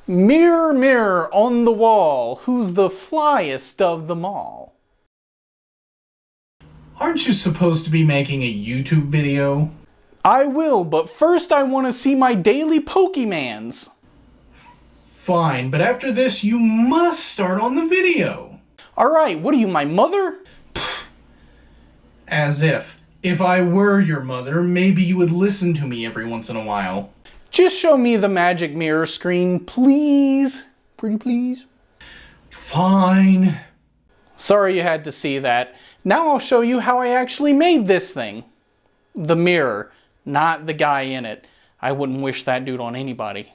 Mirror, mirror on the wall, who's the flyest of them all? Aren't you supposed to be making a YouTube video? I will, but first I want to see my daily Pokemans. Fine, but after this you must start on the video. Alright, what are you, my mother? As if. If I were your mother, maybe you would listen to me every once in a while. Just show me the magic mirror screen, please. Pretty please. Fine. Sorry you had to see that. Now I'll show you how I actually made this thing. The mirror, not the guy in it. I wouldn't wish that dude on anybody.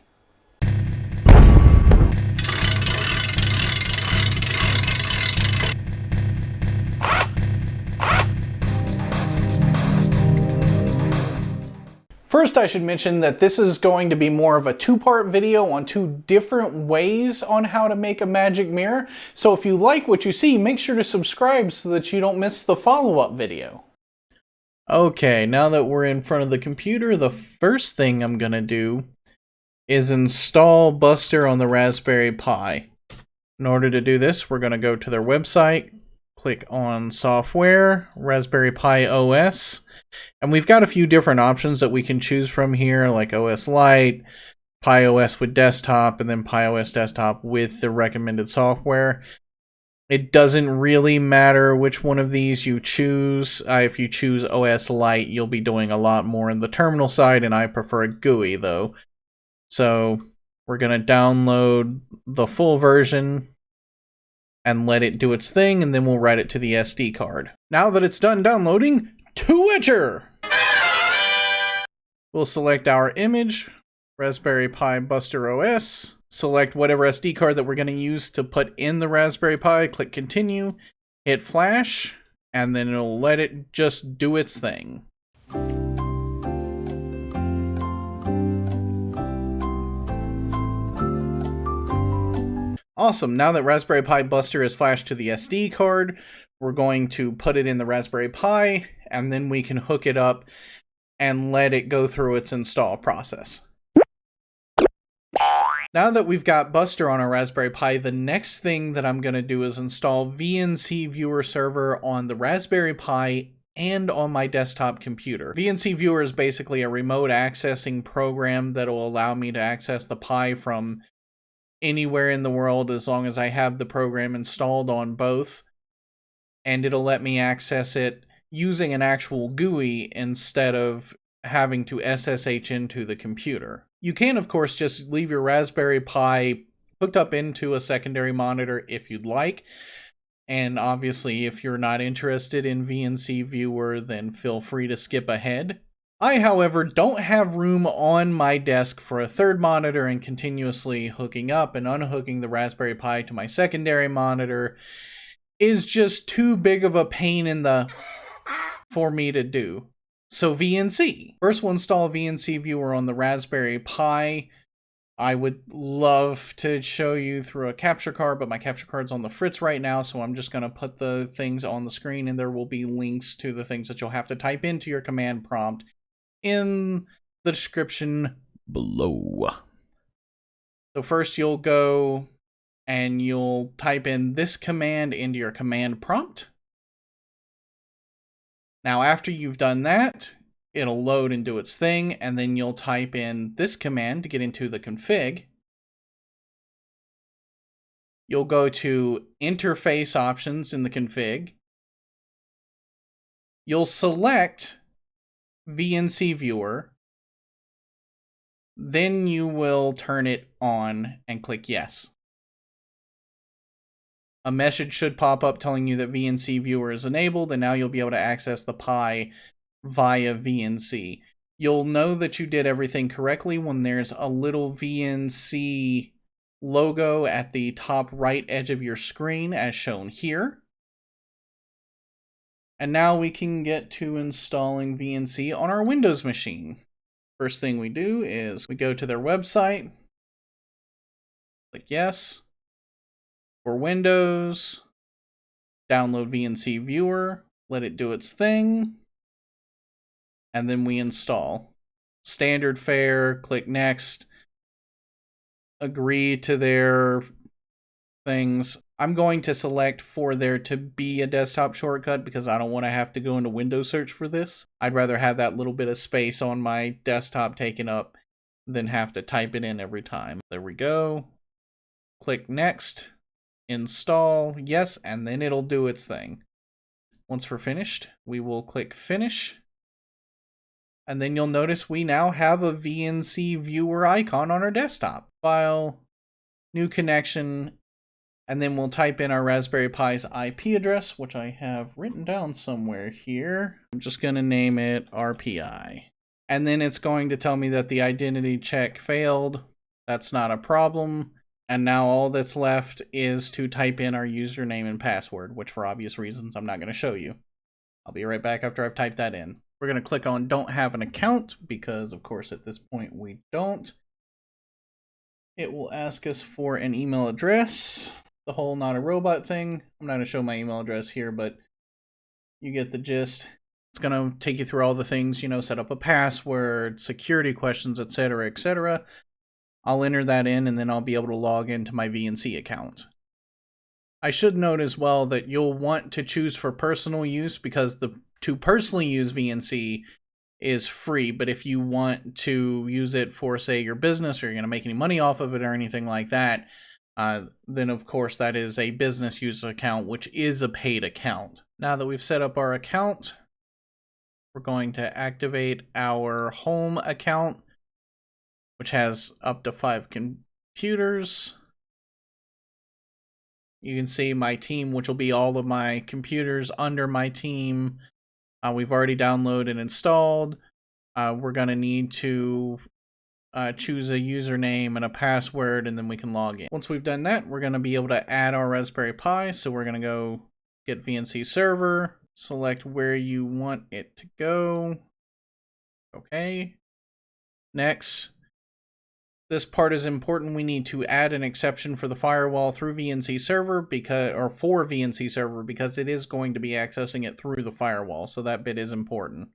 First, I should mention that this is going to be more of a two-part video on two different ways on how to make a magic mirror. So if you like what you see, make sure to subscribe so that you don't miss the follow-up video. Okay, now that we're in front of the computer, the first thing I'm gonna do is install Buster on the Raspberry Pi. In order to do this, we're gonna go to their website, click on Software, Raspberry Pi OS, and we've got a few different options that we can choose from here, like OS Lite, Pi OS with desktop, and then Pi OS desktop with the recommended software. It doesn't really matter which one of these you choose. If you choose OS Lite, you'll be doing a lot more in the terminal side, and I prefer a GUI though. So we're going to download the full version and let it do its thing, and then we'll write it to the SD card. Now that it's done downloading, to Witcher! We'll select our image, Raspberry Pi Buster OS, select whatever SD card that we're going to use to put in the Raspberry Pi, click continue, hit flash, and then it'll let it just do its thing. Awesome, now that Raspberry Pi Buster is flashed to the SD card, we're going to put it in the Raspberry Pi, and then we can hook it up and let it go through its install process. Now that we've got Buster on our Raspberry Pi, the next thing that I'm going to do is install VNC-Viewer server on the Raspberry Pi and on my desktop computer. VNC-Viewer is basically a remote accessing program that will allow me to access the Pi from anywhere in the world as long as I have the program installed on both, and it'll let me access it using an actual GUI instead of having to SSH into the computer. You can, of course, just leave your Raspberry Pi hooked up into a secondary monitor if you'd like, and obviously if you're not interested in VNC Viewer, then feel free to skip ahead. I, however, don't have room on my desk for a third monitor, and continuously hooking up and unhooking the Raspberry Pi to my secondary monitor is just too big of a pain in the for me to do. So VNC. First we'll install VNC Viewer on the Raspberry Pi. I would love to show you through a capture card, but my capture card's on the fritz right now, so I'm just going to put the things on the screen, and there will be links to the things that you'll have to type into your command prompt in the description below. So first you'll go and you'll type in this command into your command prompt. Now after you've done that, it'll load and do its thing, and then you'll type in this command to get into the config. You'll go to interface options in the config. You'll select VNC Viewer, then you will turn it on and click yes. A message should pop up telling you that VNC Viewer is enabled, and now you'll be able to access the Pi via VNC. You'll know that you did everything correctly when there's a little VNC logo at the top right edge of your screen, as shown here. And now we can get to installing VNC on our Windows machine. First thing we do is we go to their website, click yes. For Windows, download VNC Viewer, let it do its thing, and then we install. Standard fare, click next. agree to their things. I'm going to select for there to be a desktop shortcut because I don't want to have to go into Windows search for this. I'd rather have that little bit of space on my desktop taken up than have to type it in every time. There we go. Click next, install, yes, and then it'll do its thing. Once we're finished, we will click finish. And then you'll notice we now have a VNC viewer icon on our desktop. File, new connection, and then we'll type in our Raspberry Pi's IP address, which I have written down somewhere here. I'm just going to name it RPI. And then it's going to tell me that the identity check failed. That's not a problem. And now all that's left is to type in our username and password, which for obvious reasons I'm not going to show you. I'll be right back after I've typed that in. We're going to click on Don't Have an Account because, of course, at this point we don't. It will ask us for an email address. The whole not a robot thing. I'm not going to show my email address here, but you get the gist. It's going to take you through all the things, you know, set up a password, security questions, etc., etc. I'll enter that in and then I'll be able to log into my VNC account. I should note as well that you'll want to choose for personal use because to personally use VNC is free, but if you want to use it for, say, your business or you're going to make any money off of it or anything like that, then of course that is a business use account, which is a paid account. Now that we've set up our account, we're going to activate our home account, which has up to 5 computers. You can see my team, which will be all of my computers under my team. We've already downloaded and installed. We're going to need to choose a username and a password, and then we can log in. Once we've done that, we're going to be able to add our Raspberry Pi. So we're going to go get VNC server, select where you want it to go. Okay. Next. This part is important. We need to add an exception for the firewall through VNC server for VNC server because it is going to be accessing it through the firewall. So that bit is important.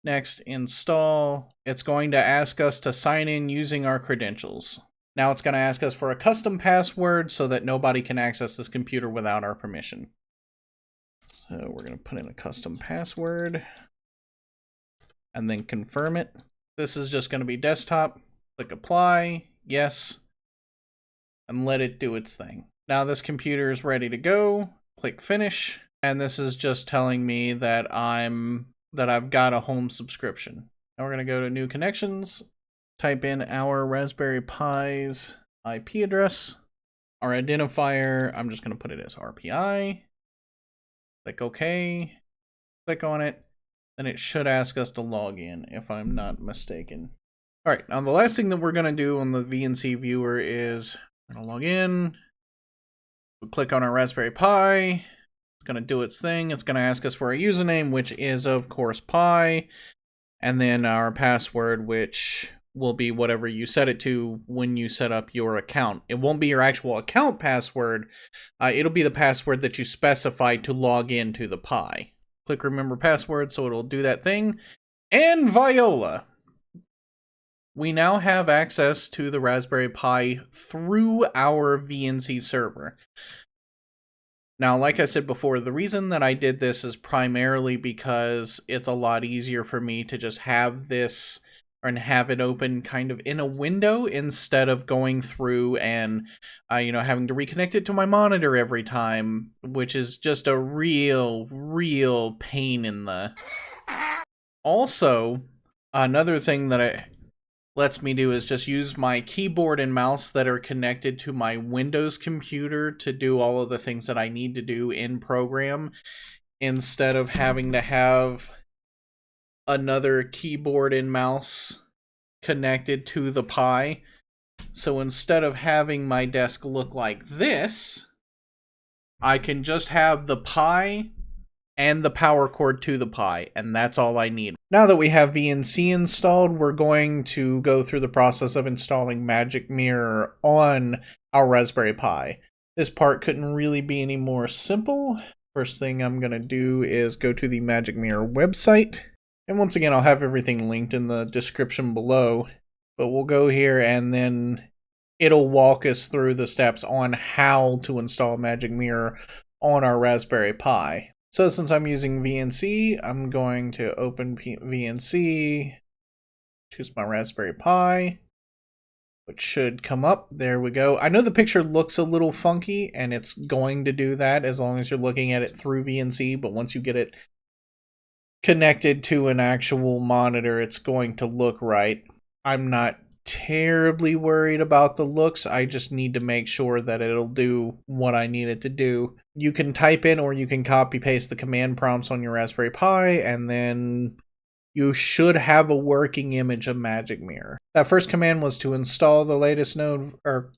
Next, install. It's going to ask us to sign in using our credentials. Now it's going to ask us for a custom password so that nobody can access this computer without our permission. So we're going to put in a custom password and then confirm it. This is just going to be desktop. Click apply, yes, and let it do its thing. Now this computer is ready to go. Click finish, and this is just telling me that I've got a home subscription. Now we're gonna go to new connections, type in our Raspberry Pi's IP address, our identifier. I'm just gonna put it as RPI. Click OK. Click on it, and it should ask us to log in, if I'm not mistaken. All right, now the last thing that we're going to do on the VNC viewer is we're going to log in. We'll click on our Raspberry Pi. It's going to do its thing. It's going to ask us for a username, which is, of course, Pi. And then our password, which will be whatever you set it to when you set up your account. It won't be your actual account password. It'll be the password that you specify to log into the Pi. Click Remember Password, so it'll do that thing. And Viola! We now have access to the Raspberry Pi through our VNC server. Now, like I said before, the reason that I did this is primarily because it's a lot easier for me to just have this and have it open kind of in a window instead of going through and, having to reconnect it to my monitor every time, which is just a real pain in the... Also, another thing that it lets me do is just use my keyboard and mouse that are connected to my Windows computer to do all of the things that I need to do in program instead of having to have another keyboard and mouse connected to the Pi. So instead of having my desk look like this, I can just have the Pi and the power cord to the Pi, and that's all I need. Now that we have VNC installed, we're going to go through the process of installing Magic Mirror on our Raspberry Pi. This part couldn't really be any more simple. First thing I'm going to do is go to the Magic Mirror website. And once again, I'll have everything linked in the description below. But we'll go here and then it'll walk us through the steps on how to install Magic Mirror on our Raspberry Pi. So since I'm using VNC, I'm going to open VNC, choose my Raspberry Pi, which should come up. There we go. I know the picture looks a little funky, and it's going to do that as long as you're looking at it through VNC, but once you get it connected to an actual monitor, it's going to look right. I'm not terribly worried about the looks. I just need to make sure that it'll do what I need it to do. You can type in or you can copy paste the command prompts on your Raspberry Pi, and then you should have a working image of Magic Mirror. That first command was to install the latest node, to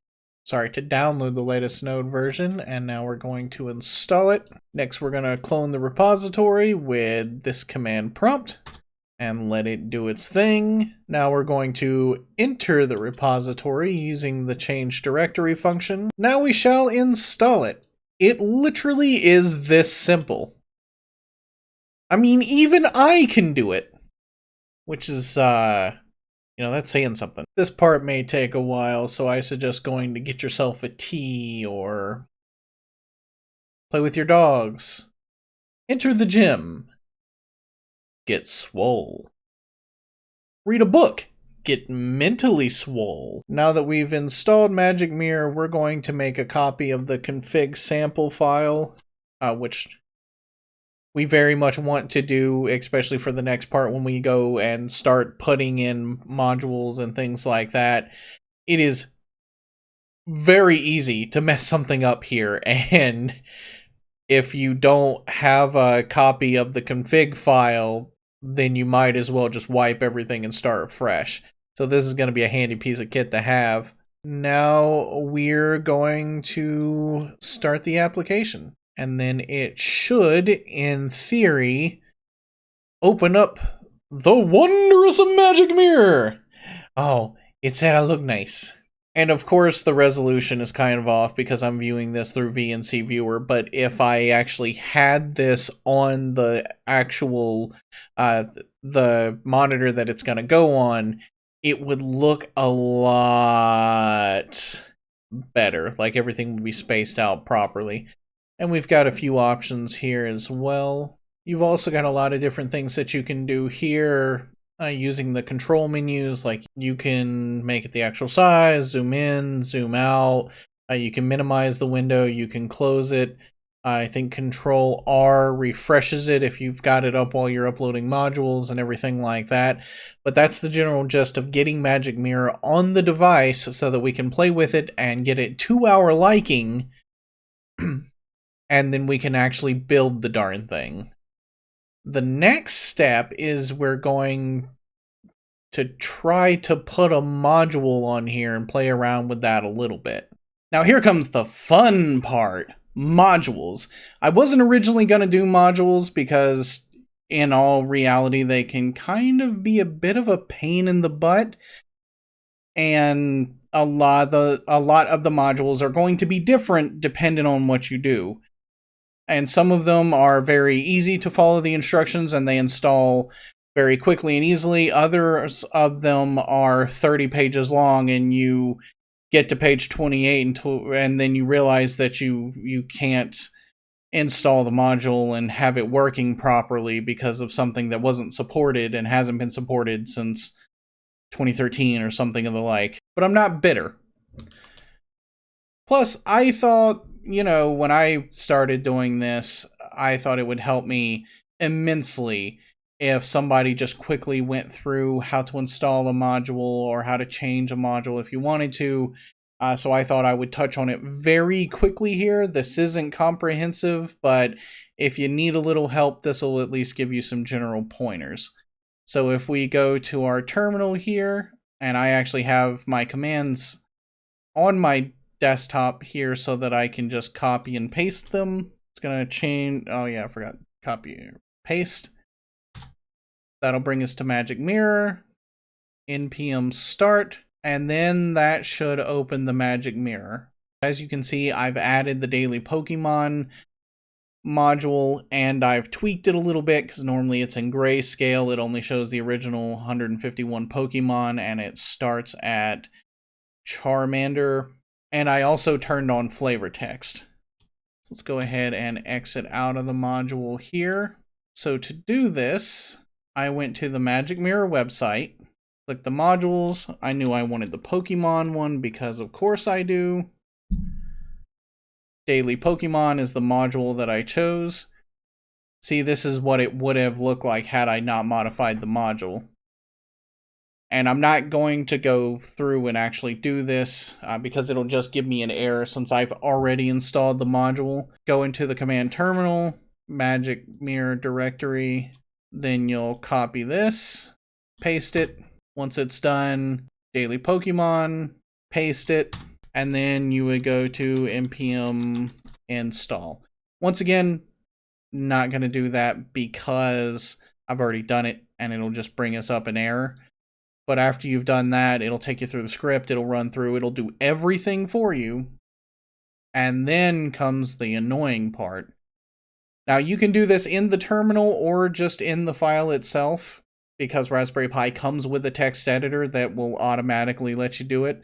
download the latest node version, and now we're going to install it. Next, we're going to clone the repository with this command prompt and let it do its thing. Now we're going to enter the repository using the change directory function. Now we shall install it. It literally is this simple. I mean, even I can do it, which is, that's saying something. This part may take a while, so I suggest going to get yourself a tea or play with your dogs. Enter the gym. Get swole. Read a book. Get mentally swole. Now that we've installed Magic Mirror, we're going to make a copy of the config sample file, which we very much want to do, especially for the next part when we go and start putting in modules and things like that. It is very easy to mess something up here, and if you don't have a copy of the config file, then you might as well just wipe everything and start fresh. So this is going to be a handy piece of kit to have. Now we're going to start the application. And then it should, in theory, open up the wondrous Magic Mirror. Oh, it said I look nice. And of course, the resolution is kind of off because I'm viewing this through VNC Viewer, but if I actually had this on the actual, the monitor that it's going to go on, it would look a lot better. Like everything would be spaced out properly. And we've got a few options here as well. You've also got a lot of different things that you can do here using the control menus. Like you can make it the actual size, zoom in, zoom out. You can minimize the window, you can close it. I think Control R refreshes it if you've got it up while you're uploading modules and everything like that. But that's the general gist of getting Magic Mirror on the device so that we can play with it and get it to our liking. And then we can actually build the darn thing. The next step is we're going to try to put a module on here and play around with that a little bit. Now here comes the fun part, modules. I wasn't originally going to do modules because in all reality they can kind of be a bit of a pain in the butt. And a lot of the modules are going to be different depending on what you do. And some of them are very easy to follow the instructions and they install very quickly and easily. Others of them are 30 pages long and you get to page 28 and then you realize that you can't install the module and have it working properly because of something that wasn't supported and hasn't been supported since 2013 or something of the like. But I'm not bitter. Plus, I thought, when I started doing this, I thought it would help me immensely if somebody just quickly went through how to install a module or how to change a module if you wanted to. So I thought I would touch on it very quickly here. This isn't comprehensive, but if you need a little help, this will at least give you some general pointers. So if we go to our terminal here, and I actually have my commands on my desktop here so that I can just copy and paste them. It's going to change. Oh yeah, I forgot. Copy, paste. That'll bring us to Magic Mirror. npm start. And then that should open the Magic Mirror. As you can see, I've added the daily Pokemon module and I've tweaked it a little bit because normally it's in grayscale. It only shows the original 151 Pokemon and it starts at Charmander, and I also turned on flavor text. So let's go ahead and exit out of the module here. So to do this, I went to the Magic Mirror website, clicked the modules. I knew I wanted the Pokemon one because of course I do. Daily Pokemon is the module that I chose. See, this is what it would have looked like had I not modified the module. And I'm not going to go through and actually do this because it'll just give me an error since I've already installed the module. Go into the command terminal, Magic Mirror directory, then you'll copy this, paste it. Once it's done, Daily Pokemon, paste it, and then you would go to npm install. Once again, not going to do that because I've already done it and it'll just bring us up an error. But after you've done that, it'll take you through the script, it'll run through, it'll do everything for you. And then comes the annoying part. Now you can do this in the terminal or just in the file itself, because Raspberry Pi comes with a text editor that will automatically let you do it.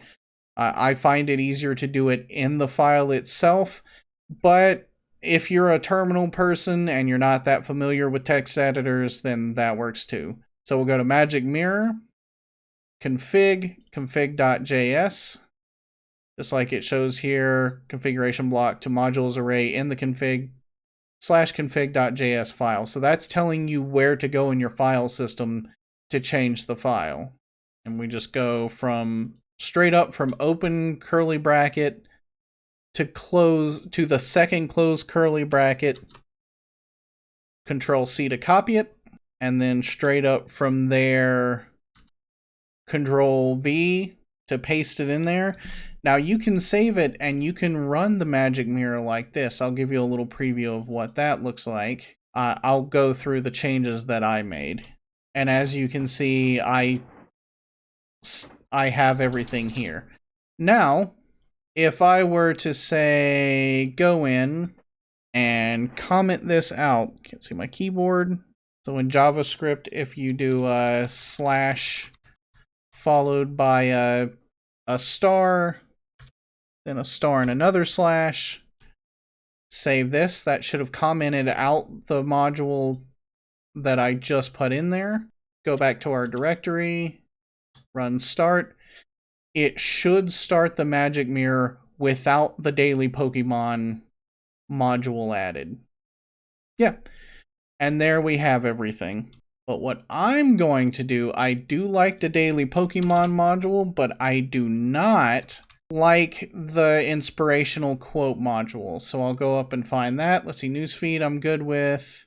I find it easier to do it in the file itself, but if you're a terminal person and you're not that familiar with text editors, then that works too. So we'll go to Magic Mirror, config.js, just like it shows here, configuration block to modules array in the config/config.js file. So that's telling you where to go in your file system to change the file. And we just go from straight up from open curly bracket to close to the second close curly bracket, Control C to copy it, and then straight up from there, Control V to paste it in there. Now you can save it and you can run the Magic Mirror like this. I'll give you a little preview of what that looks like. I'll go through the changes that I made. And as you can see, I have everything here. Now, if I were to say, go in and comment this out, can't see my keyboard. So in JavaScript, if you do a slash followed by a star, then a star and another slash, save this, that should have commented out the module that I just put in there. Go back to our directory, run start. It should start the Magic Mirror without the Daily Pokemon module added. Yeah, and there we have everything. But what I'm going to do, I do like the Daily Pokemon module, but I do not like the inspirational quote module. So I'll go up and find that. Let's see, newsfeed I'm good with.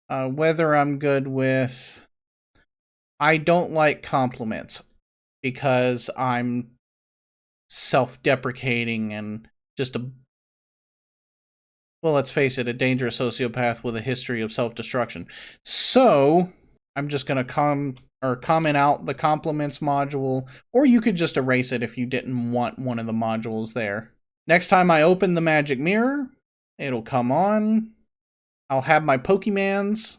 Weather I'm good with. I don't like compliments because I'm self-deprecating and just well, let's face it, a dangerous sociopath with a history of self-destruction. So I'm just going to comment out the compliments module, or you could just erase it if you didn't want one of the modules there. Next time I open the Magic Mirror, it'll come on. I'll have my Pokemans.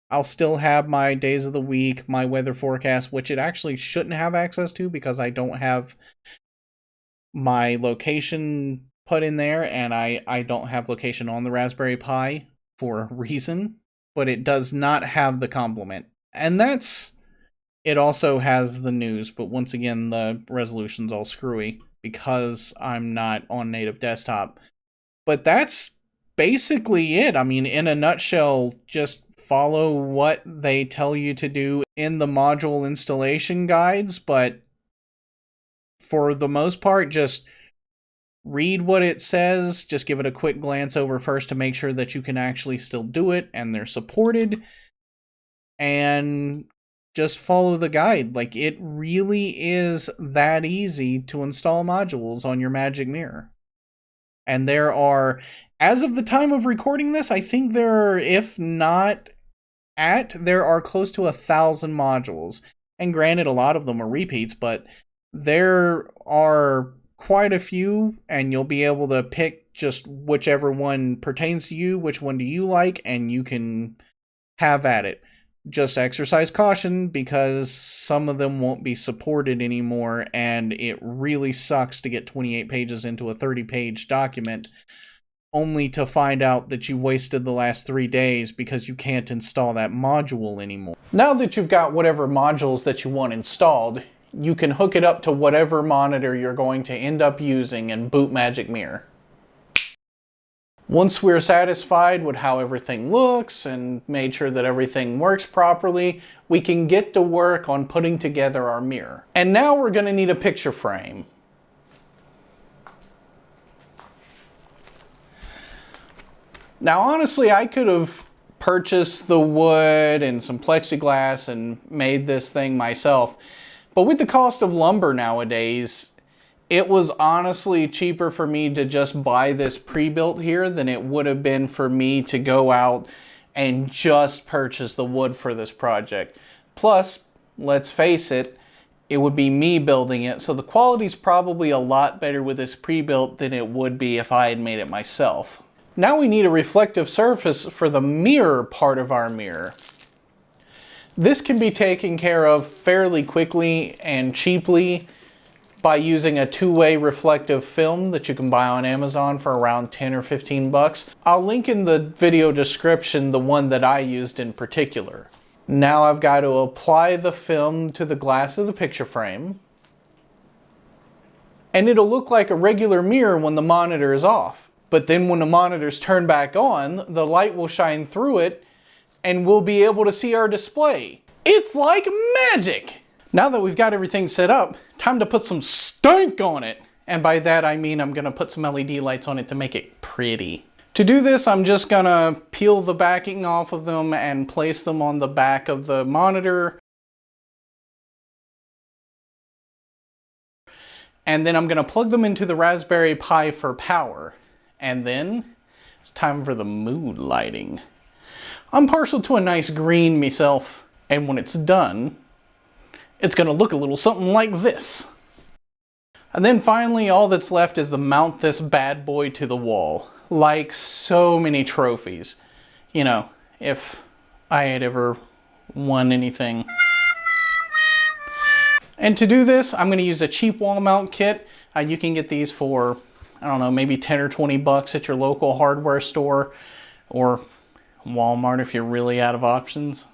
I'll still have my days of the week, my weather forecast, which it actually shouldn't have access to because I don't have my location put in there, and I don't have location on the Raspberry Pi for a reason, but it does not have the complement. And it also has the news, but once again, the resolution's all screwy because I'm not on native desktop. But that's basically it. I mean, in a nutshell, just follow what they tell you to do in the module installation guides, but for the most part, just read what it says, just give it a quick glance over first to make sure that you can actually still do it and they're supported, and just follow the guide. Like, it really is that easy to install modules on your Magic Mirror. And there are, as of the time of recording this, I think there are, if not there are close to 1,000 modules. And granted, a lot of them are repeats, but there are quite a few, and you'll be able to pick just whichever one pertains to you, which one do you like, and you can have at it. just exercise caution because some of them won't be supported anymore, and it really sucks to get 28 pages into a 30-page document only to find out that you wasted the last 3 days because you can't install that module anymore. Now that you've got whatever modules that you want installed, you can hook it up to whatever monitor you're going to end up using and boot Magic Mirror. Once we're satisfied with how everything looks and made sure that everything works properly, we can get to work on putting together our mirror. And now we're going to need a picture frame. Now honestly, I could have purchased the wood and some plexiglass and made this thing myself, but with the cost of lumber nowadays, it was honestly cheaper for me to just buy this pre-built here than it would have been for me to go out and just purchase the wood for this project. Plus, let's face it, it would be me building it, so the quality's probably a lot better with this pre-built than it would be if I had made it myself. Now we need a reflective surface for the mirror part of our mirror. This can be taken care of fairly quickly and cheaply by using a two-way reflective film that you can buy on Amazon for around 10 or 15 bucks. I'll link in the video description the one that I used in particular. Now I've got to apply the film to the glass of the picture frame, and it'll look like a regular mirror when the monitor is off. But then when the monitor's turned back on, the light will shine through it and we'll be able to see our display. It's like magic! Now that we've got everything set up, time to put some stank on it. And by that I mean I'm gonna put some LED lights on it to make it pretty. To do this, I'm just gonna peel the backing off of them and place them on the back of the monitor. And then I'm gonna plug them into the Raspberry Pi for power. And then it's time for the mood lighting. I'm partial to a nice green myself, and when it's done, it's gonna look a little something like this. And then finally, all that's left is to mount this bad boy to the wall. Like so many trophies. You know, if I had ever won anything. And to do this, I'm gonna use a cheap wall mount kit. You can get these for, I don't know, maybe 10 or 20 bucks at your local hardware store or Walmart if you're really out of options.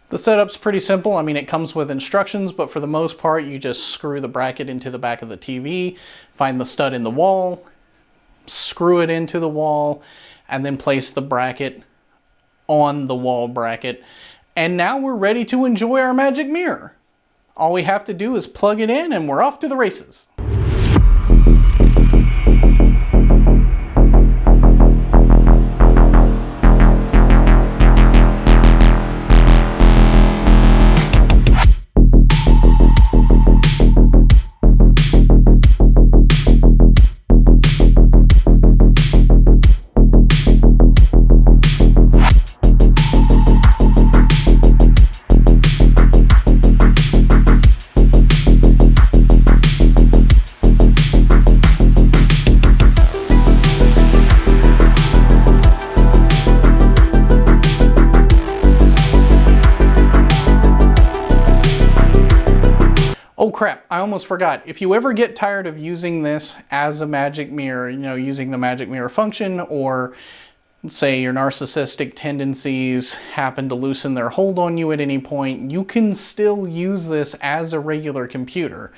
The setup's pretty simple. I mean, it comes with instructions, but for the most part, you just screw the bracket into the back of the TV, find the stud in the wall, screw it into the wall, and then place the bracket on the wall bracket. And now we're ready to enjoy our magic mirror. All we have to do is plug it in and we're off to the races. Oh crap, I almost forgot. If you ever get tired of using this as a magic mirror, you know, using the magic mirror function, or say your narcissistic tendencies happen to loosen their hold on you at any point, you can still use this as a regular computer.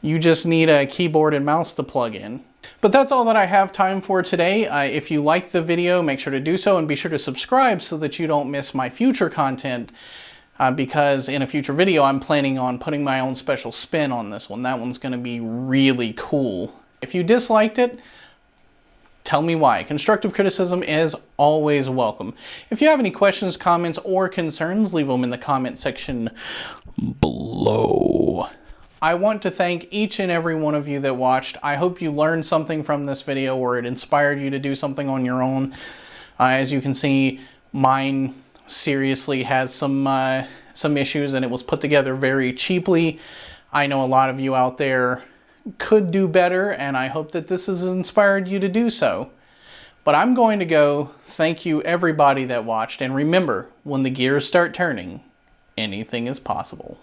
You just need a keyboard and mouse to plug in. But that's all that I have time for today. If you liked the video, make sure to do so and be sure to subscribe so that you don't miss my future content. Because in a future video, I'm planning on putting my own special spin on this one. That one's going to be really cool. If you disliked it, tell me why. Constructive criticism is always welcome. If you have any questions, comments, or concerns, leave them in the comment section below. I want to thank each and every one of you that watched. I hope you learned something from this video or it inspired you to do something on your own. As you can see, mine seriously has some issues and it was put together very cheaply. I know a lot of you out there could do better and I hope that this has inspired you to do so. But I'm going to go. Thank you everybody that watched, and remember, when the gears start turning, anything is possible.